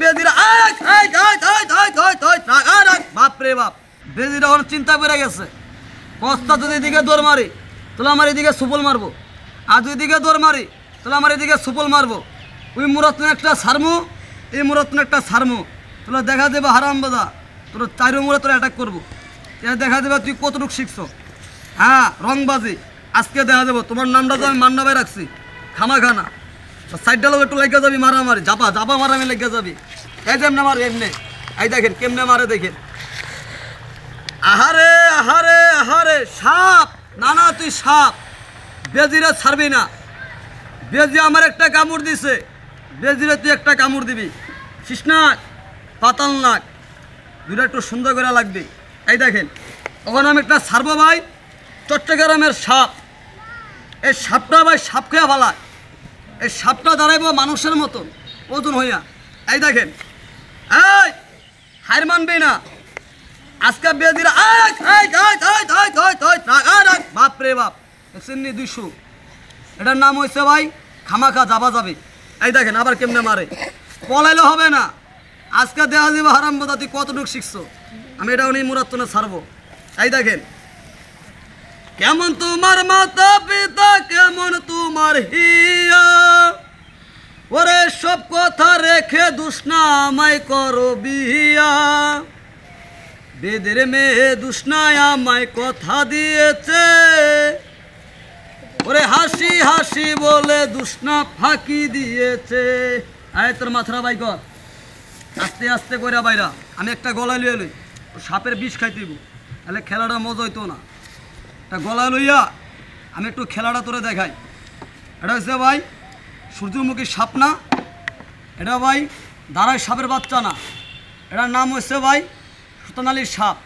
বেদিরা বাপরে বাপ, বেদিরা ওর চিন্তা করে গেছে। কস্তা যদি এদিকে দৌড় মারি তাহলে আমার এদিকে সুপল মারবো, আর যদি এদিকে দৌড় মারি তাহলে আমার এদিকে সুপল মারবো। ওই মুরত্ন একটা সারমু, এই মুরত্ন একটা সারমু, তোরা দেখা দেবে হারাম বাদা, তোর চারো মুড়ে তোরা অ্যাটাক করবো। এটা দেখা দেবে তুই কতটুকু শিখছো। হ্যাঁ, রংবাজি আজকে দেখা দেবো। তোমার নামটা তো আমি মান্না ভাই রাখছি, খামা খানা সাইডটা লোক একটু লেগে যাবি, মারামারি জাপা জাপা মারামি লেগে যাবি। এই যে এমনি মারে, এমনি এই দেখেন কেমনে মারে দেখেন। আহারে আহারে আহারে, সাপ না না, তুই সাপ, বেজিরে ছাড়বি না। বেজি আমার একটা কামড় দিছে, বেজিরে তুই একটা কামড় দিবি। কৃষ্ণাক পাতাল নাক দুটো একটু সুন্দর করে লাগবে। এই দেখেন ওখানে আমি একটা ছাড়বো ভাই, চট্টগ্রামের সাপ। এই সাপটা ভাই সাপ খেয়ে ফেলায়, এই সাপটা দাঁড়াইব মানুষের মতন ওজন হইয়া। এই দেখেন, এই হার মানবি না আজকে বেদিরা বাপরে বাপ, 200। এটার নাম হয়েছে ভাই খামাখা যাবা যাবে। এই দেখেন আবার কেমনে মারে, পলাইলে হবে না। আজকে দেওয়া যাবে হারাম বোধা, তুই কতটুকু শিখছো। আমি এটা উনি মুরাত্তনে ছাড়বো। এই দেখেন কেমন তোমার মাতা পিতা, কেমন তোমার হিয়া, ওরে সব কথা রেখে দুষ্ণা আমায় করো বিয়া। বেদের মেয়ে দুষ্ণায় আমায় কথা দিয়েছে, ওরে হাসি হাসি বলে দুষ্ণা ফাঁকি দিয়েছে। আয় তোর মাথাটা বাই কর, আস্তে আস্তে করে বাইরা। আমি একটা গলায় লইয়া লই, সাপের বিষ খাইতেইব, তাহলে খেলাটা মজা হইতো না। একটা গলায় লইয়া আমি একটু খেলাটা তোরে দেখাই। এটা হচ্ছে ভাই সূর্যমুখী সাপ না, এটা ভাই দাঁড়ায় সাপের বাচ্চা না, এটার নাম হচ্ছে ভাই সুতানালির সাপ।